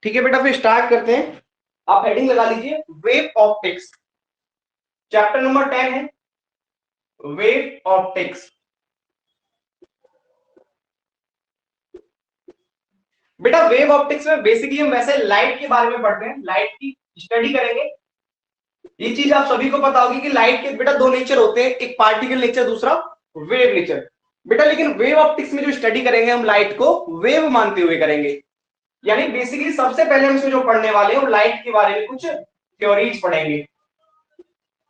ठीक है बेटा, फिर स्टार्ट करते हैं। आप हेडिंग लगा लीजिए वेव ऑप्टिक्स। चैप्टर नंबर 10 है वेव ऑप्टिक्स। बेटा वेव ऑप्टिक्स में बेसिकली हम वैसे लाइट के बारे में पढ़ते हैं, लाइट की स्टडी करेंगे। ये चीज आप सभी को पता होगी कि लाइट के बेटा दो नेचर होते हैं, एक पार्टिकल नेचर, दूसरा वेव नेचर। बेटा लेकिन वेव ऑप्टिक्स में जो स्टडी करेंगे हम लाइट को वेव मानते हुए करेंगे। यानी बेसिकली सबसे पहले हम इसमें जो पढ़ने वाले हैं वो लाइट के बारे में कुछ थ्योरीज पढ़ेंगे।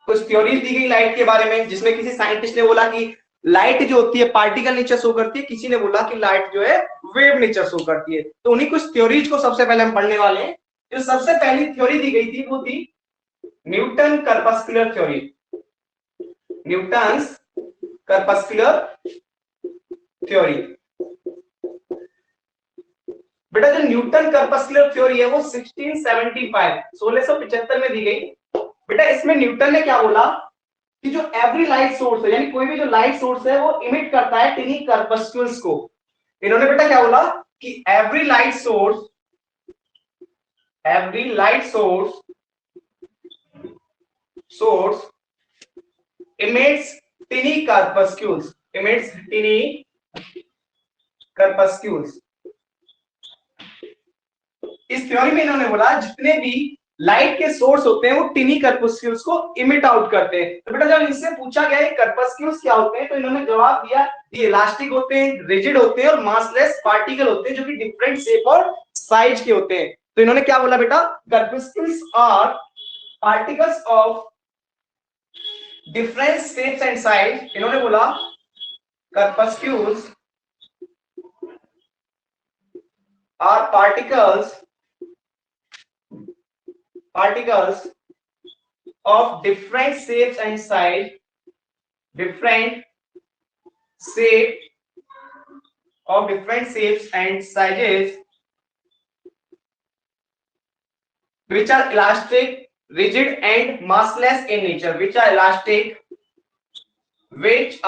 कुछ थ्योरीज दी गई लाइट के बारे में, जिसमें किसी साइंटिस्ट ने बोला कि लाइट जो होती है पार्टिकल नेचर शो करती है, किसी ने बोला कि लाइट जो है वेव नेचर शो करती है। तो उन्हीं कुछ थ्योरीज को सबसे पहले हम पढ़ने वाले हैं। जो सबसे पहली थ्योरी दी गई थी वो थी Newton corpuscular theory. Newton's corpuscular theory. बेटा जो न्यूटन कर्पस्कुलर थ्योरी है वो 1675 में दी गई। बेटा इसमें न्यूटन ने क्या बोला कि जो एवरी लाइट सोर्स है, यानी कोई भी जो लाइट सोर्स है वो इमिट करता है टिनी कर्पस्कुल्स को। इन्होंने बेटा क्या बोला कि every light source emits tiny corpuscles, इस थ्योरी में इन्होंने बोला जितने भी लाइट के सोर्स होते हैं वो टिनी कर्पस्क्यूल्स को इमिट आउट करते हैं। तो बेटा जब इनसे पूछा गया है कर्पस्क्यूल्स क्या होते हैं, तो इन्होंने जवाब दिया ये इलास्टिक होते हैं, रिजिड होते हैं और मासलेस पार्टिकल होते हैं जो कि डिफरेंट शेप और साइज के होते हैं। तो इन्होंने क्या बोला बेटा, corpuscles are particles of different shapes and size. इन्होंने बोला corpuscles are particles of different shapes and size, different shapes and sizes, which are elastic, rigid and massless in nature. Which are elastic, rigid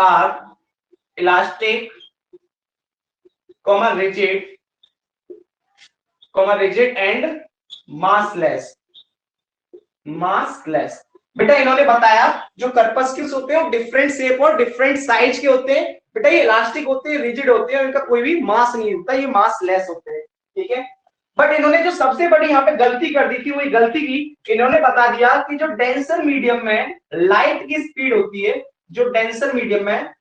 and massless. बेटा इन्होंने बताया जो कर्पस्क्यूल्स होते हैं वो different shape और डिफरेंट साइज के होते हैं। बेटा ये इलास्टिक होते हैं, रिजिड होते हैं, इनका कोई भी मास नहीं होता, ये मास लेस होते हैं। ठीक है, बट इन्होंने जो सबसे बड़ी यहाँ पे गलती कर दी थी वो गलती की, इन्होंने बता दिया कि जो डेंसर मीडियम में लाइट की स्पीड होती है, जो डेंसर मीडियम में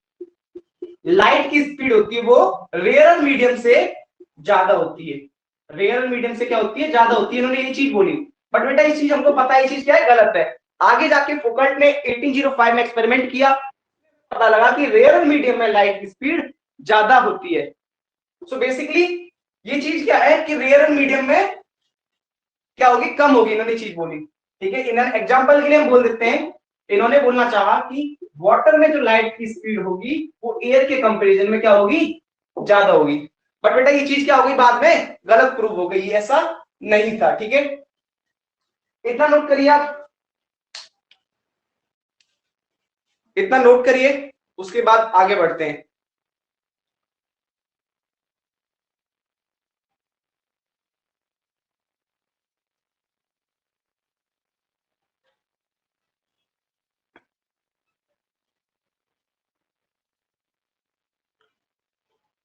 लाइट की स्पीड होती है वो रेयर मीडियम से ज्यादा होती है। रेयर मीडियम से क्या होती है, ज्यादा होती है। इन्होंने ये चीज बोली, बट बेटा ये चीज हमको पता है, ये चीज क्या है, गलत है। आगे जाके फुकल्ट ने 1805 में एक्सपेरिमेंट किया, पता लगा कि रेयर मीडियम में लाइट की स्पीड ज्यादा होती है। सो बेसिकली ये चीज क्या है कि रेयर मीडियम में क्या होगी, कम होगी। इन्होंने चीज बोली। ठीक है, इन्होंने एग्जांपल के लिए हम बोल देते हैं, इन्होंने बोलना चाहा कि वाटर में जो लाइट की स्पीड होगी वो एयर के कंपैरिजन में क्या होगी, ज्यादा होगी। बट बेटा ये चीज क्या होगी, बाद में गलत प्रूव हो गई, ऐसा नहीं था। ठीक है, इतना नोट करिए आप, इतना नोट करिए, उसके बाद आगे बढ़ते हैं।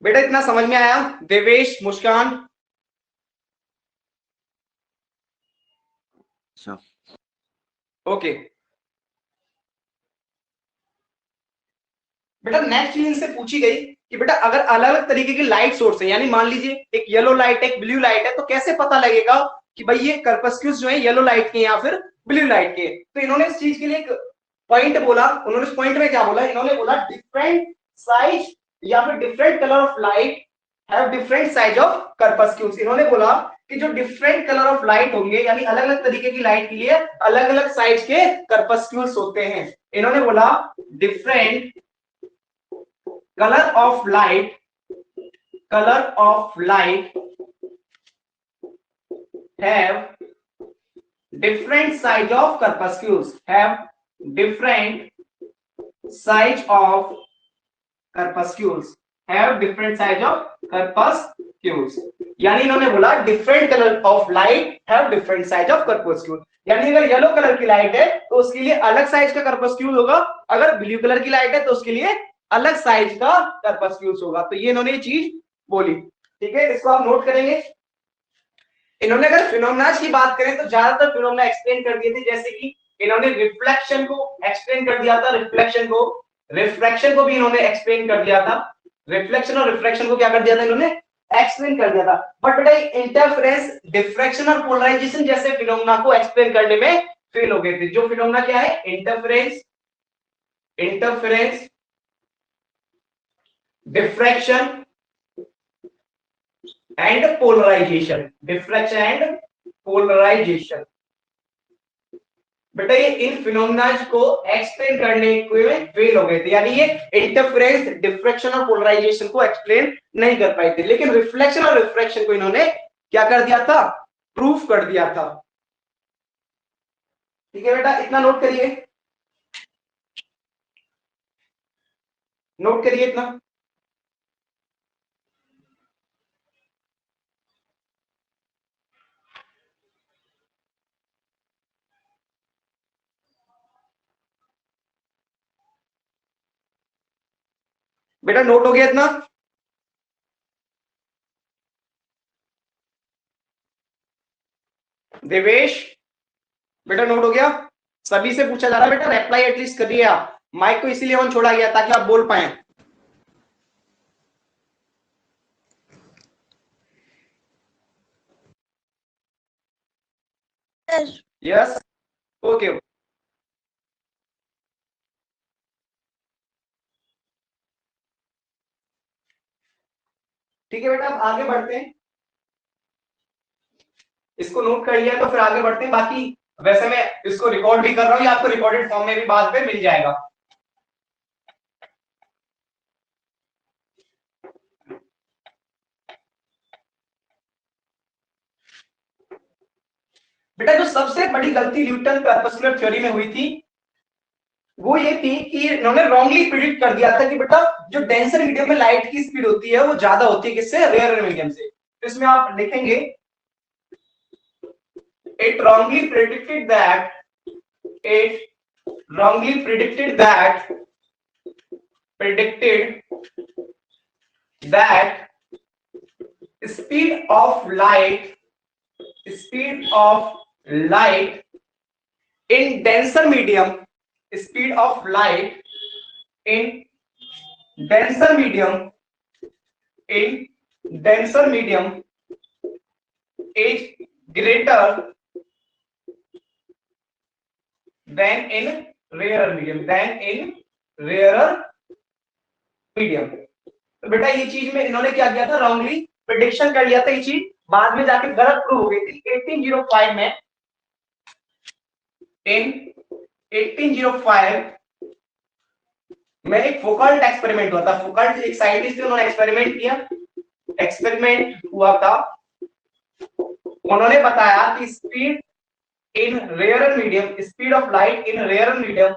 बेटा इतना समझ में आया, देवेश, मुस्कान? ओके बेटा नेक्स्ट चीज इनसे पूछी गई कि बेटा अगर अलग अलग तरीके की लाइट सोर्स है, यानी मान लीजिए एक येलो लाइट है, एक ब्लू लाइट है, तो कैसे पता लगेगा कि भाई ये कर्पस्क्यूल्स जो है येलो लाइट के या फिर ब्लू लाइट के? तो इन्होंने इस चीज के लिए एक पॉइंट बोला। उन्होंने इस पॉइंट में क्या बोला, इन्होंने बोला डिफरेंट साइज या फिर different colour of light have different size of corpuscles. इन्होंने बोला कि जो डिफरेंट कलर ऑफ लाइट होंगे, यानी अलग अलग तरीके की लाइट के लिए अलग अलग साइज के कर्पस्क्यूल्स होते हैं। इन्होंने बोला different color of light have different size of corpuscles, corpuscles। यानी इन्होंने बोला different colour of light have different size of corpuscles। यानी अगर येलो कलर की लाइट है तो उसके लिए अलग साइज का corpuscle होगा, अगर ब्लू कलर की लाइट है तो उसके लिए अलग साइज का corpuscles होगा। तो ये इन्होंने ये चीज बोली, ठीक है, इसको आप नोट करेंगे। इन्होंने अगर फिनोमेना की बात करें तो ज्यादातर फिनोमेना एक्सप्लेन कर दिए थे, जैसे कि इन्होंने रिफ्लेक्शन को एक्सप्लेन कर दिया था, रिफ्रैक्शन को भी इन्होंने एक्सप्लेन कर दिया था, रिफ्लेक्शन और रिफ्रैक्शन को क्या कर दिया था इन्होंने, एक्सप्लेन कर दिया था। बट बेटा इंटरफेरेंस, डिफ्रैक्शन और पोलराइजेशन जैसे फिनोमेना को एक्सप्लेन करने में फेल हो गए थे। जो फिनोमेना क्या है, interference, diffraction and polarisation, diffraction and polarisation, बेटा ये इन फिनोमेना को एक्सप्लेन करने में फेल हो गए थे। यानी ये इंटरफेरेंस, डिफ्रैक्शन और पोलराइजेशन को एक्सप्लेन नहीं कर पाए थे, लेकिन रिफ्लेक्शन और रिफ्रैक्शन को इन्होंने क्या कर दिया था, प्रूफ कर दिया था। ठीक है बेटा, इतना नोट करिए, नोट करिए इतना। बेटा नोट हो गया इतना? देवेश बेटा नोट हो गया? सभी से पूछा जा रहा है बेटा, रिप्लाई एटलीस्ट करिए आप। माइक को इसीलिए ऑन छोड़ा गया ताकि आप बोल पाए। Yes, okay. ठीक है बेटा, अब आगे बढ़ते हैं। इसको नोट कर लिया तो फिर आगे बढ़ते हैं। बाकी वैसे मैं इसको रिकॉर्ड भी कर रहा हूँ, या आपको रिकॉर्डेड फॉर्म में भी बाद में मिल जाएगा। बेटा जो सबसे बड़ी गलती न्यूटन कॉर्पस्कुलर थ्योरी में हुई थी वो ये थी कि इन्होंने रॉन्गली प्रिडिक्ट कर दिया था कि बेटा जो डेंसर मीडियम में लाइट की स्पीड होती है वो ज्यादा होती है किससे, रेयर मीडियम से। तो इसमें आप लिखेंगे it wrongly predicted that, it wrongly predicted that speed of light in denser medium, speed of light in denser medium in denser medium is greater than in rarer medium। तो बेटा ये चीज में इन्होंने क्या किया था, रॉन्गली प्रेडिक्शन कर लिया था। ये चीज बाद में जाके गलत प्रूव हो गई थी। 1805 में, इन 1805 में एक फोकल्ट एक्सपेरिमेंट हुआ था। फोकल्ट एक साइंटिस्ट थे, उन्होंने एक्सपेरिमेंट किया, एक्सपेरिमेंट हुआ था। उन्होंने बताया कि speed in rare medium, speed of light in rare medium,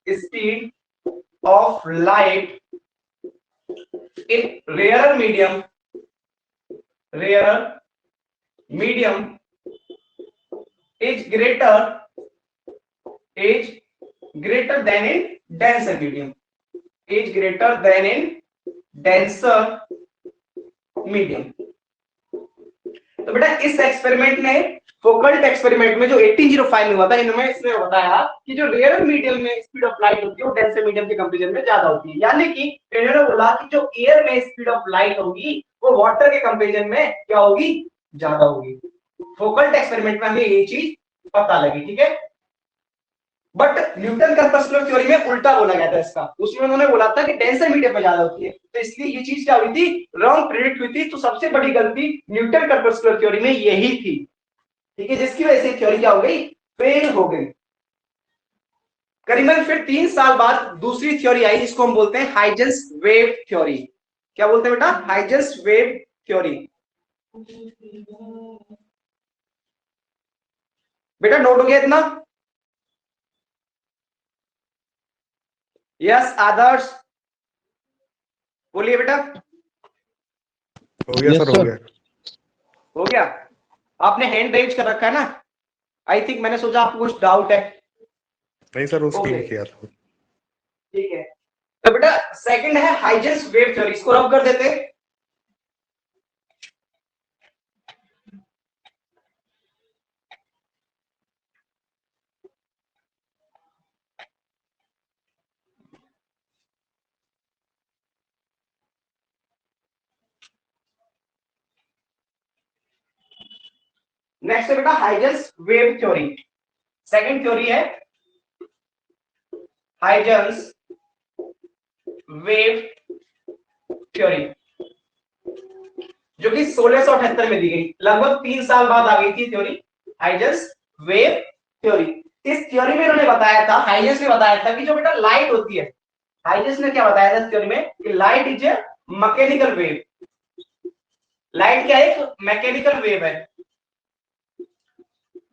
speed of light in rarer medium is greater than in denser medium, is greater than in denser medium। तो बेटा इस एक्सपेरिमेंट में, फोकल्ट एक्सपेरिमेंट में जो 1805 में हुआ था, इन्होंने इसमें बताया कि जो रेयर मीडियम में स्पीड ऑफ लाइट होती है वो डेंसर मीडियम के कंपैरिजन में ज्यादा होती है। यानी कि इन्होंने बोला कि जो एयर में स्पीड ऑफ लाइट होगी वो वाटर के कंपैरिजन में क्या होगी, ज्यादा होगी। फोकल्ट एक्सपेरिमेंट में हमें ये चीज पता लगी, ठीक है। बट न्यूटन कॉर्पस्कुलर थ्योरी में उल्टा बोला गया था इसका। उसमें उन्होंने बोला था कि डेंसर मीडियम में ज्यादा होती है, तो इसलिए ये चीज क्या हुई थी, रॉन्ग प्रेडिक्ट हुई थी। तो सबसे बड़ी गलती न्यूटन कॉर्पस्कुलर थ्योरी में यही थी, ठीक है, जिसकी वजह से थ्योरी क्या हो गई, फेल हो गई। करीबन फिर 3 साल बाद दूसरी थ्योरी आई, जिसको हम बोलते हैं हाइजेंस वेव थ्योरी। क्या बोलते हैं बेटा, हाइजेंस वेव थ्योरी। बेटा नोट हो गया इतना? यस आदर्श बोलिए बेटा। हो गया सर, हो गया। हो गया। आपने हैंड रेज कर रखा है ना? आई थिंक मैंने सोचा आपको कुछ डाउट है। नहीं सर, वो स्क्रीन ओके किया था। ठीक है। तो बेटा सेकंड है हाइजेंस वेव थ्योरी, इसको रब कर देते हैं। नेक्स्ट है बेटा Huygens wave theory. Second theory है हाइजेंस वेव थ्योरी, जो कि 1678 में दी गई, लगभग 3 साल बाद आ गई थी थ्योरी, हाइजेंस वेव थ्योरी। इस थ्योरी में इन्होंने बताया था, हाइजेंस ने बताया था कि जो बेटा लाइट होती है, हाइजेंस ने क्या बताया था इस थ्योरी में कि light is a mechanical wave. Light क्या है? एक मैकेनिकल वेव है।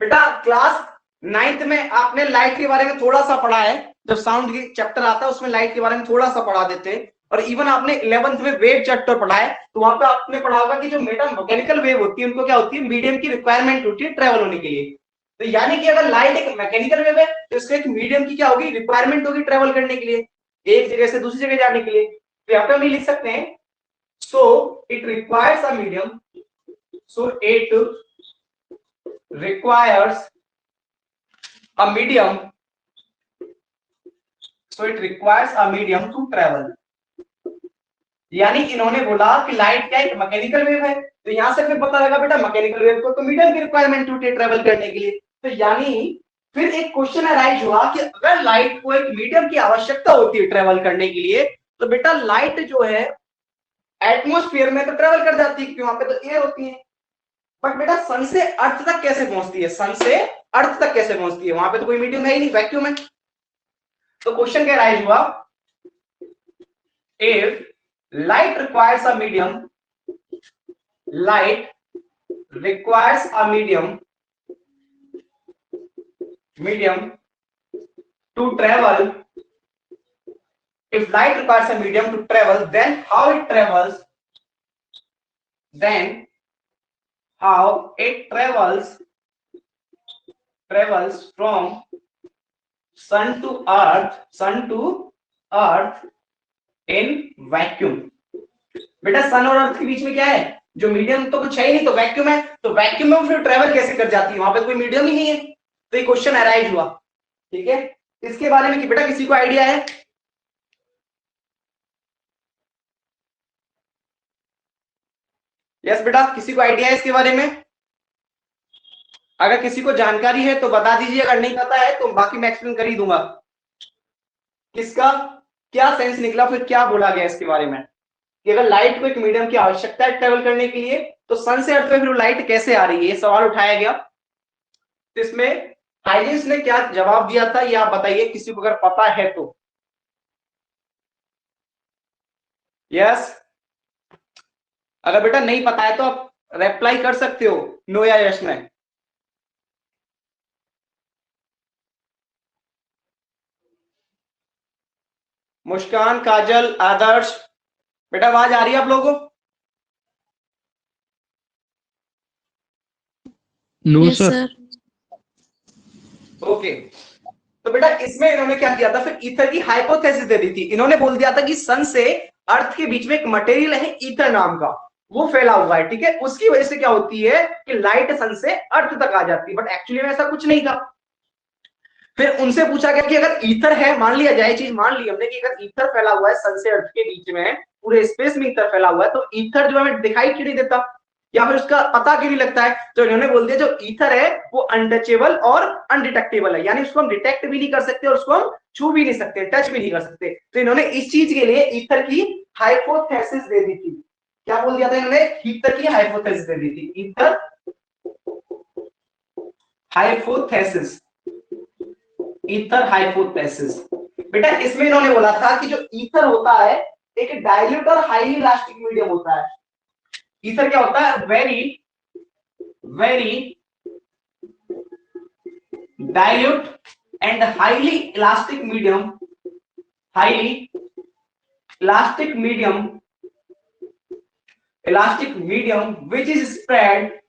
बेटा क्लास 9th में आपने लाइट के बारे में थोड़ा सा पढ़ा है, जब साउंड की चैप्टर आता है उसमें लाइट के बारे में थोड़ा सा पढ़ा देते हैं। और इवन आपने 11th में वेव चैप्टर पढ़ा है, तो वहां पे आपने पढ़ा होगा कि जो मैकेनिकल वेव होती है उनको क्या होती है, मीडियम की रिक्वायरमेंट होती है ट्रेवल होने के लिए। तो यानी कि अगर लाइट एक मैकेनिकल वेव है तो इसको एक मीडियम की क्या होगी, रिक्वायरमेंट होगी ट्रेवल करने के लिए, एक जगह से दूसरी जगह जाने के लिए। तो यहाँ पे हम लिख सकते हैं so it requires a medium, so it requires a medium, so it requires a medium to travel। यानी इन्होंने बोला कि लाइट क्या है, मैकेनिकल वेव है, तो यहां से फिर पता लगा बेटा मैकेनिकल वेव को तो मीडियम की रिक्वायरमेंट होती है ट्रेवल करने के लिए। तो यानी फिर एक क्वेश्चन अराइज हुआ कि अगर लाइट को एक मीडियम की आवश्यकता होती है ट्रेवल करने के लिए, तो बेटा लाइट जो है एटमोस्फियर में तो ट्रेवल कर जाती है क्योंकि वहां पे तो एयर होती है। बट बेटा सन से अर्थ तक कैसे पहुंचती है, सन से अर्थ तक कैसे पहुंचती है, वहां पे तो कोई मीडियम है ही नहीं, वैक्यूम है। तो क्वेश्चन क्या राइज हुआ, if light requires a medium, light requires a medium to travel, if light requires a medium to travel, then how it travels, then how it travels from sun to earth in vacuum। बेटा सन और अर्थ के बीच में क्या है, जो medium तो कुछ है ही नहीं, तो वैक्यूम है, तो वैक्यूम में फिर ट्रेवल कैसे कर जाती है, वहां पे कोई मीडियम ही नहीं है। तो ये क्वेश्चन अराइज हुआ। ठीक है, इसके बारे में कि बेटा किसी को आइडिया है? यस बेटा, किसी को आइडिया है इसके बारे में? अगर किसी को जानकारी है तो बता दीजिए, अगर नहीं पता है तो बाकी मैं एक्सप्लेन कर ही दूंगा। किसका क्या सेंस निकला, फिर क्या बोला गया इसके बारे में कि अगर लाइट को एक मीडियम की आवश्यकता है ट्रेवल करने के लिए, तो सन से अर्थ में फिर लाइट कैसे आ रही है, ये सवाल उठाया गया। तो इसमें हाइजेंस ने क्या जवाब दिया था, ये आप बताइए, किसी को अगर पता है तो। यस, अगर बेटा नहीं पता है तो आप रिप्लाई कर सकते हो नो या यस में। मुस्कान, काजल, आदर्श, बेटा आवाज आ रही है आप लोगों को? No sir. ओके, तो बेटा इसमें इन्होंने क्या किया था, फिर ईथर की हाइपोथेसिस दे दी थी। इन्होंने बोल दिया था कि सन से अर्थ के बीच में एक मटेरियल है ईथर नाम का, वो फैला हुआ है। ठीक है, उसकी वजह से क्या होती है कि लाइट सन से अर्थ तक आ जाती है, बट एक्चुअली में ऐसा कुछ नहीं था। फिर उनसे पूछा गया कि अगर ईथर है, मान लिया जाए, चीज मान ली हमने कि अगर ईथर फैला हुआ है सन से अर्थ के बीच में, पूरे स्पेस में ईथर फैला हुआ है, तो ईथर जो हमें दिखाई क्यों नहीं देता या फिर उसका पता क्यों नहीं लगता है? तो इन्होंने बोल दिया जो ईथर है वो अनटचेबल और अनडिटेक्टेबल है, यानी उसको हम डिटेक्ट भी नहीं कर सकते और उसको हम छू भी नहीं सकते, टच भी नहीं कर सकते। तो इन्होंने इस चीज के लिए ईथर की हाइपोथेसिस दे दी थी। क्या बोल दिया था इन्होंने? ईथर की हाइपोथेसिस दे दी थी, ईथर हाइपोथेसिस, ईथर हाइपोथेसिस। बेटा इसमें इन्होंने बोला था कि जो ईथर होता है एक डाइल्यूट और हाईली इलास्टिक मीडियम होता है। ईथर क्या होता है? Very dilute and highly elastic medium, highly elastic medium elastic medium which is spread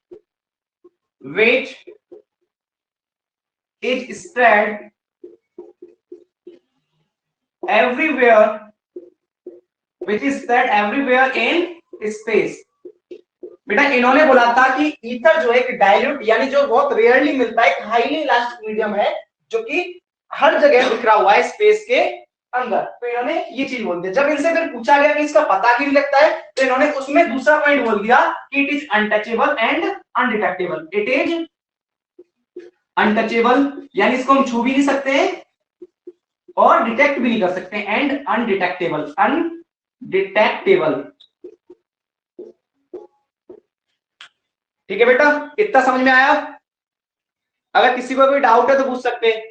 everywhere, which is spread everywhere in space। बेटा इन्होंने बोला था कि ईथर जो है एक डाइल्यूट यानी जो बहुत रेयरली मिलता है, एक हाईली इलास्टिक मीडियम है जो कि हर जगह बिखरा हुआ है स्पेस के अंदर। तो इन्होंने ये चीज बोल दी। जब इनसे फिर पूछा गया कि इसका पता क्यों नहीं लगता है, तो इन्होंने उसमें दूसरा पॉइंट बोल दिया कि it is untouchable and undetectable. It is untouchable यानी इसको हम छू भी नहीं सकते हैं और डिटेक्ट भी नहीं कर सकते, एंड अनडिटेक्टेबल, अनडिटेक्टेबल। ठीक है बेटा, इतना समझ में आया? अगर किसी को कोई डाउट है तो पूछ सकते हैं।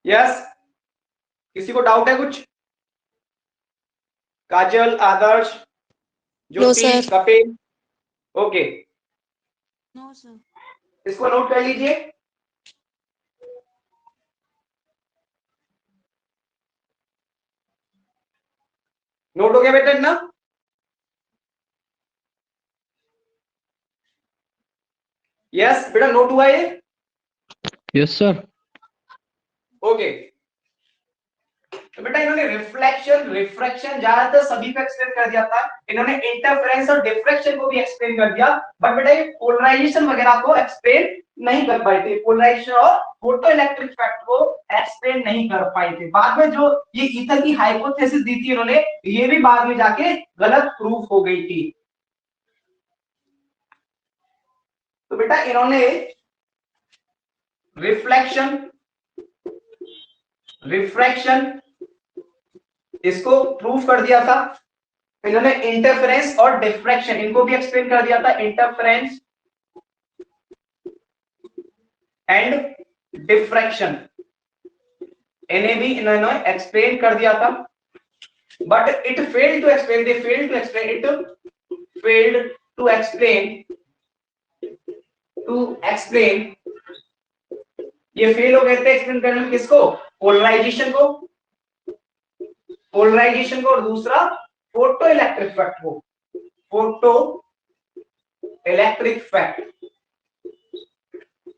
यस, किसी को डाउट है कुछ? Kajal, Adarsh, Jyoti, Kapil? Okay, no sir. इसको नोट कर लीजिए। नोट हो गया बेटा ना? यस बेटा, नोट हुआ ये? Yes sir. ओके, तो बेटा इन्होंने रिफ्लेक्शन, रिफ्रैक्शन ज्यादातर सभी को एक्सप्लेन कर दिया था। इन्होंने इंटरफेरेंस और डिफ्रैक्शन को भी एक्सप्लेन कर दिया, बट बेटा ये पोलराइजेशन वगैरह को एक्सप्लेन नहीं कर पाए थे। पोलराइजेशन और फोटो इलेक्ट्रिक इफेक्ट को एक्सप्लेन नहीं कर पाए थे। बाद में जो ये ईथर की हाइपोथेसिस दी थी इन्होंने, ये भी बाद में जाके गलत प्रूफ हो गई थी। तो बेटा इन्होंने रिफ्लेक्शन, रिफ्रैक्शन इसको प्रूफ कर दिया था। इन्होंने इंटरफेरेंस और डिफ्रैक्शन इनको भी एक्सप्लेन कर दिया था। इंटरफेरेंस एंड डिफ्रैक्शन इन्हें भी इन्होंने एक्सप्लेन कर दिया था, but it failed to explain, they failed to explain, it failed to explain, ये फेल हो गए थे एक्सप्लेन करने में। किसको? पोलराइजेशन को, पोलराइजेशन को, और दूसरा फोटो इलेक्ट्रिक इफेक्ट को, फोटो इलेक्ट्रिक इफेक्ट,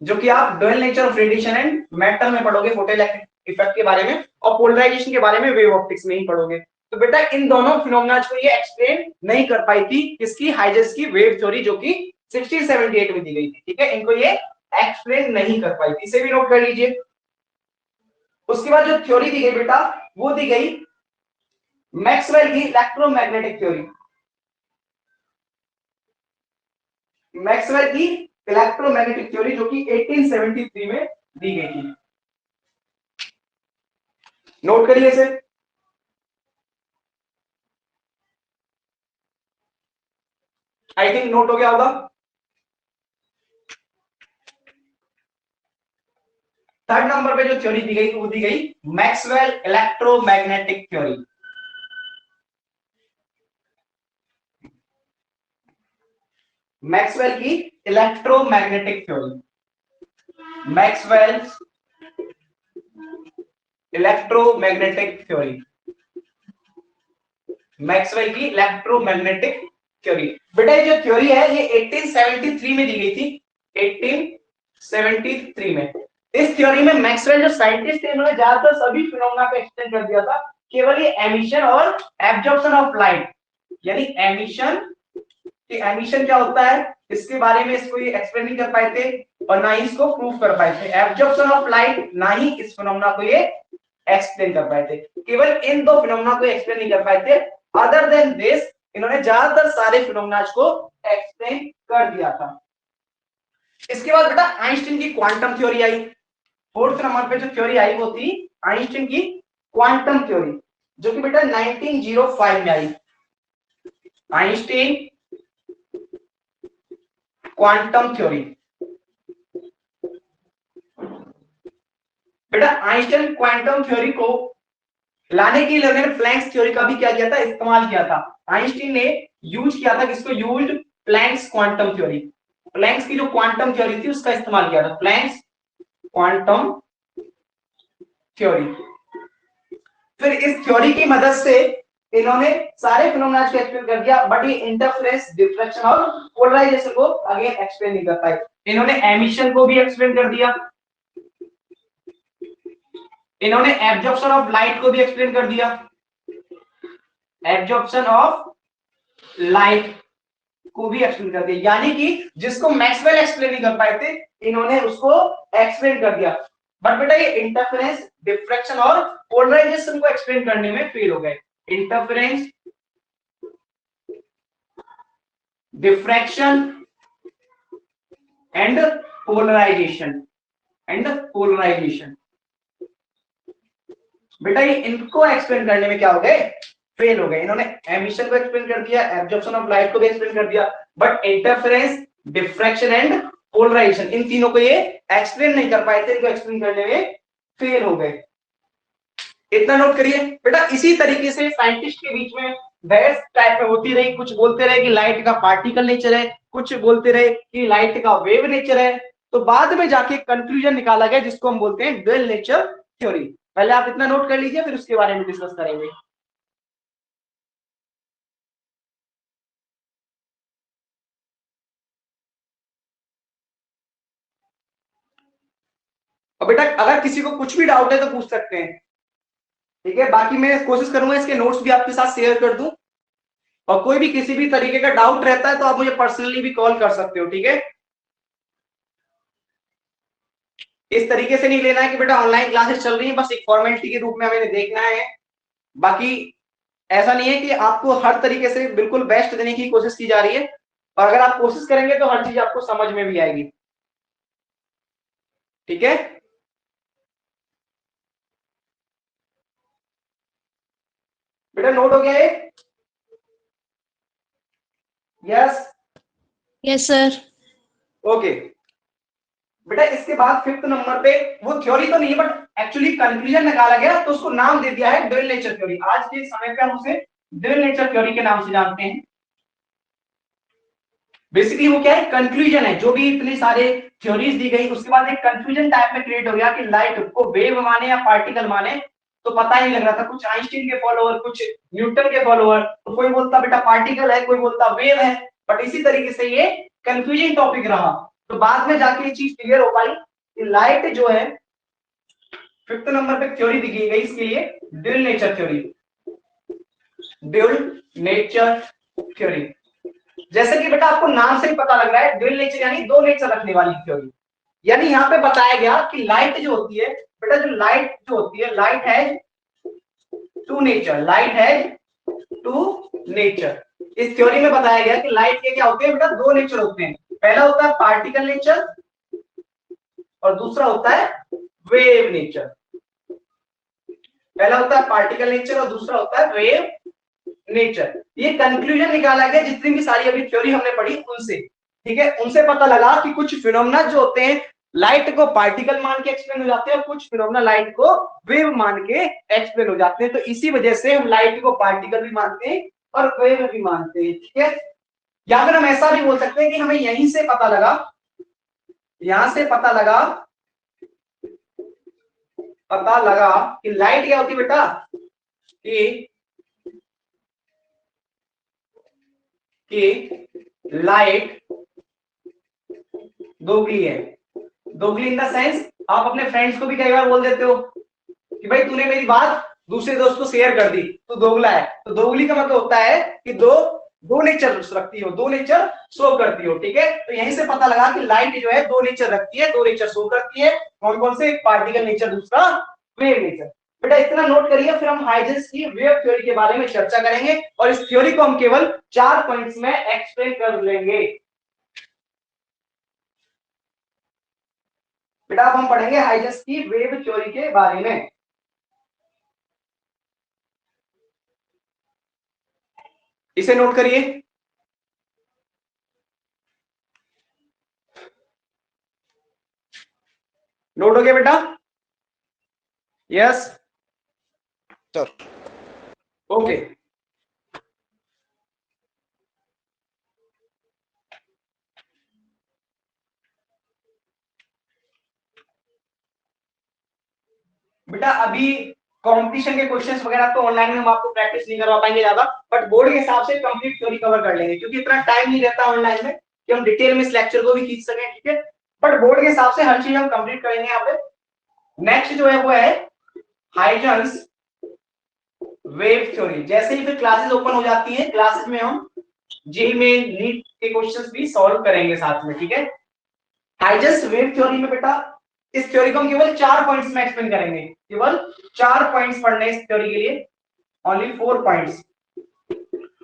जो कि आप dual nature of radiation and matter में पढ़ोगे फोटो इलेक्ट्रिक इफेक्ट के बारे में, और पोलराइजेशन के बारे में वेव ऑप्टिक्स में ही पढ़ोगे। तो बेटा इन दोनों फिनोमेना को ये एक्सप्लेन नहीं कर पाई थी किसकी? हाइजेंस की वेव थ्योरी, जो कि 1678 में दी गई थी। ठीक है, इनको ये एक्सप्लेन नहीं कर पाई थी, इसे भी नोट कर लीजिए। उसके बाद जो थ्योरी दी गई बेटा, वो दी गई मैक्सवेल की इलेक्ट्रोमैग्नेटिक थ्योरी। मैक्सवेल की इलेक्ट्रोमैग्नेटिक थ्योरी जो कि 1873 में दी गई थी। नोट करिए इसे। आई थिंक नोट हो गया होगा। थर्ड नंबर पे जो थ्योरी दी गई वो दी गई मैक्सवेल इलेक्ट्रोमैग्नेटिक थ्योरी। मैक्सवेल की electromagnetic theory, Maxwell electromagnetic theory, Maxwell की इलेक्ट्रोमैग्नेटिक थ्योरी। बेटा ये जो थ्योरी है ये 1873 में दी गई थी, 1873 में। इस थ्योरी में मैक्सवेल जो साइंटिस्ट थे इन्होंने ज्यादातर सभी फिनोमेना को एक्सप्लेन कर दिया था, केवल ये एमिशन और एब्जॉर्प्शन ऑफ लाइट, यानी एमिशन क्या होता है इसके बारे में इसको ये एक्सप्लेन नहीं कर पाए थे, और ना ही इसको प्रूव कर पाए थे। एब्जॉर्प्शन ऑफ लाइट ना ही इस फिनोमेना को ये एक्सप्लेन कर पाए थे। केवल इन दो फिनोमेना को एक्सप्लेन नहीं कर पाए थे। अदर देन दिस इन्होंने ज्यादातर सारे फिनोमेना को एक्सप्लेन कर दिया था। इसके बाद बेटा आइंस्टीन की क्वांटम थ्योरी आई। फोर्थ नंबर पे जो थ्योरी आई वो थी आइंस्टीन की क्वांटम थ्योरी, जो कि बेटा 1905 में आई। Einstein quantum theory. बेटा आइंस्टीन क्वांटम थ्योरी को लाने के लिए उन्होंने प्लैंक्स थ्योरी का भी क्या किया था? इस्तेमाल किया था। आइंस्टीन ने यूज किया था किसको? Used Planck's quantum theory. Planck's की जो क्वांटम थ्योरी थी उसका इस्तेमाल किया था, प्लैंक्स क्वांटम थ्योरी। फिर इस थ्योरी की मदद से इन्होंने सारे फिनोमेना को एक्सप्लेन कर दिया, बट ये इंटरफेरेंस, डिफ्रैक्शन और पोलराइजेशन को अगेन एक्सप्लेन नहीं कर पाए। इन्होंने एमिशन को भी एक्सप्लेन कर दिया, इन्होंने एब्जॉर्प्शन ऑफ लाइट को भी एक्सप्लेन कर दिया, एब्जॉर्प्शन ऑफ लाइट को भी एक्सप्लेन कर दिया, यानी कि जिसको मैक्सवेल एक्सप्लेन नहीं कर पाए थे इन्होंने उसको एक्सप्लेन कर दिया। बट बेटा ये इंटरफेरेंस, डिफ्रैक्शन और पोलराइजेशन को एक्सप्लेन करने में फेल हो गए। इंटरफेरेंस, डिफ्रैक्शन एंड पोलराइजेशन, बेटा ये इनको एक्सप्लेन करने में क्या हो गए, फेल हो गए। इन्होंने एमिशन को एक्सप्लेन कर दिया, एब्जॉर्प्शन ऑफ लाइट को भी एक्सप्लेन कर दिया, but interference, diffraction and polarisation इन तीनों को ये एक्सप्लेन नहीं कर पाए थे, इनको एक्सप्लेन करने में फेल हो गए। इतना नोट करिए बेटा। इसी तरीके से साइंटिस्ट के बीच में बहस टाइप में होती रही, कुछ बोलते रहे कि लाइट का पार्टिकल नेचर है, कुछ बोलते रहे कि लाइट का वेव नेचर है, तो बाद में जाके कंक्लूजन निकाला गया जिसको हम बोलते हैं ड्यूअल नेचर थ्योरी। पहले आप इतना नोट कर लीजिए, फिर उसके बारे में डिस्कस करेंगे। और बेटा अगर किसी को कुछ भी डाउट है तो पूछ सकते हैं, ठीक है। बाकी मैं कोशिश करूंगा इसके नोट्स भी आपके साथ शेयर कर दूं, और कोई भी किसी भी तरीके का डाउट रहता है तो आप मुझे पर्सनली भी कॉल कर सकते हो, ठीक है। इस तरीके से नहीं लेना है कि बेटा ऑनलाइन क्लासेस चल रही है बस एक फॉर्मेलिटी के रूप में हमें देखना है। बाकी ऐसा नहीं है कि आपको हर तरीके से बिल्कुल बेस्ट देने की कोशिश की जा रही है, और अगर आप कोशिश करेंगे तो हर चीज आपको समझ में भी आएगी, ठीक है। बेटा नोट हो गया ये? Yes, yes sir. ओके। बेटा इसके बाद फिफ्थ नंबर पे वो थ्योरी तो नहीं है बट एक्चुअली कंक्लूजन निकाला गया, तो उसको नाम दे दिया है ड्यूअल नेचर थ्योरी। आज के समय पे हम उसे ड्यूअल नेचर थ्योरी के नाम से जानते हैं। बेसिकली वो क्या है, कंक्लूजन है। जो भी इतने सारे थ्योरीज दी गई उसके बाद एक कंफ्यूजन टाइप में क्रिएट हो गया कि लाइट को वेव माने या पार्टिकल माने, तो पता ही नहीं लग रहा था। कुछ आइंस्टीन के फॉलोअर, कुछ न्यूटन के फॉलोअर, तो कोई बोलता बेटा पार्टिकल है, कोई बोलता वेव है, बट इसी तरीके से ये कंफ्यूजिंग टॉपिक रहा। तो बाद में जाके ये चीज क्लियर हो पाई कि लाइट जो है, फिफ्थ नंबर पे थ्योरी दी गई इसके लिए dual nature theory, dual nature theory. जैसे कि बेटा आपको नाम से ही पता लग रहा है ड्यूअल नेचर यानी दो नेचर रखने वाली थ्योरी। यानी यहाँ पे बताया गया कि लाइट जो होती है बेटा, जो लाइट जो होती है, light has two nature, light has two nature. इस थ्योरी में बताया गया कि लाइट के क्या होते हैं बेटा, दो नेचर होते हैं। पहला होता है पार्टिकल नेचर और दूसरा होता है वेव नेचर। पहला होता है पार्टिकल नेचर और दूसरा होता है वेव नेचर। ये कंक्लूजन निकाला गया जितनी भी सारी अभी थ्योरी हमने पढ़ी उनसे, ठीक है। उनसे पता लगा कि कुछ फिनोमेना जो होते हैं लाइट को पार्टिकल मान के एक्सप्लेन हो जाते हैं, और कुछ फिनोमेना लाइट को वेव मान के एक्सप्लेन हो जाते हैं। तो इसी वजह से हम लाइट को पार्टिकल भी मानते हैं और वेव भी मानते हैं, ठीक है। या फिर हम ऐसा भी बोल सकते हैं कि हमें यहीं से पता लगा, यहां से पता लगा कि लाइट क्या होती है बेटा, कि लाइट दोगली है। दोगली इन द सेंस, आप अपने फ्रेंड्स को भी कई बार बोल देते हो कि भाई तूने मेरी बात दूसरे दोस्त को शेयर कर दी तो दोगला है। तो दोगली का मतलब होता है कि दो नेचर रखती हो, दो नेचर शो करती हो, ठीक है। तो यहीं से पता लगा कि लाइट जो है दो नेचर रखती है, दो नेचर शो करती है। कौन कौन से, पार्टिकल नेचर, दूसरा वेव नेचर। बेटा इतना नोट करिए, फिर हम हाइजेंस की वेव थ्योरी के बारे में चर्चा करेंगे, और इस थ्योरी को हम केवल 4 पॉइंट्स में एक्सप्लेन कर लेंगे। बेटा अब हम पढ़ेंगे हाइजेंस की वेव थ्योरी के बारे में। इसे नोट करिए। नोट हो गया बेटा? Yes sir. ओके। बेटा अभी कंपटीशन के क्वेश्चंस वगैरह तो ऑनलाइन में हम आपको प्रैक्टिस नहीं करवा पाएंगे ज्यादा, बट बोर्ड के हिसाब से कंप्लीट थ्योरी कवर कर लेंगे, क्योंकि इतना टाइम नहीं रहता ऑनलाइन में कि हम डिटेल में इस लेक्चर को भी खींच सकें, ठीक है। बट बोर्ड के हिसाब से हर चीज हम कंप्लीट करेंगे यहाँ पे। नेक्स्ट जो है वो है हाइजेंस वेव थ्योरी। जैसे ही फिर क्लासेस ओपन हो जाती हैं, क्लासेस में हम जेई में नीट के क्वेश्चंस भी सॉल्व करेंगे साथ में, ठीक है। हाइजेंस वेव थ्योरी में बेटा इस थ्योरी को हम केवल 4 पॉइंट्स में एक्सप्लेन करेंगे, केवल 4 पॉइंट्स पढ़ने इस थ्योरी के लिए, ओनली 4 पॉइंट्स,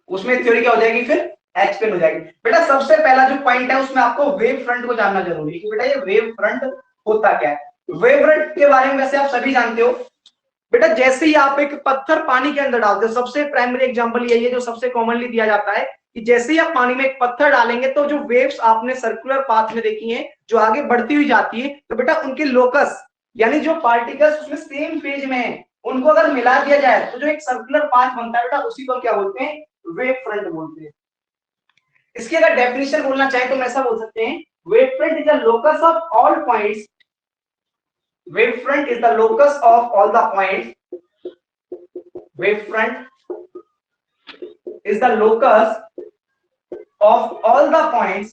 उसमें थ्योरी क्या हो जाएगी फिर एक्सप्लेन हो जाएगी। बेटा सबसे पहला जो पॉइंट है उसमें आपको वेव फ्रंट को जानना जरूरी है कि बेटा ये वेव फ्रंट होता क्या है। वेव फ्रंट के बारे में वैसे आप सभी जानते हो बेटा, जैसे ही आप एक पत्थर पानी के अंदर डालते हो, सबसे प्राइमरी एग्जांपल यही है जो सबसे कॉमनली दिया जाता है कि जैसे ही आप पानी में एक पत्थर डालेंगे तो जो वेव्स आपने सर्कुलर पाथ में देखी हैं जो आगे बढ़ती हुई जाती है, तो बेटा उनके लोकस यानी जो पार्टिकल्स उसमें सेम फेज में है उनको अगर मिला दिया जाए तो जो एक सर्कुलर पाथ बनता है बेटा उसी को क्या बोलते हैं, वेव फ्रंट बोलते हैं। इसकी अगर डेफिनेशन बोलना चाहे तो हम ऐसा बोल सकते हैं, wave front is the locus of all points, wavefront is the locus of all the points, wavefront is the locus of all the points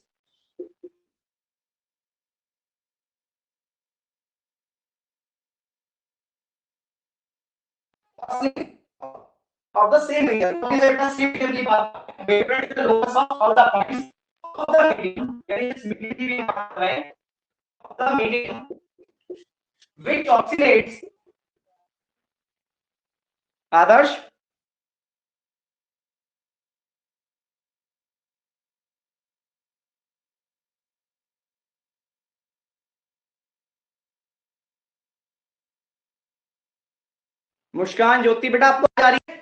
of the same medium. Same medium की बात, wavefront is the locus of all the points of the medium, यानी इस medium की बात कर रहे हैं, of the medium which oscillates, आदर्श मुस्कान ज्योति बेटा आपको आ रही है?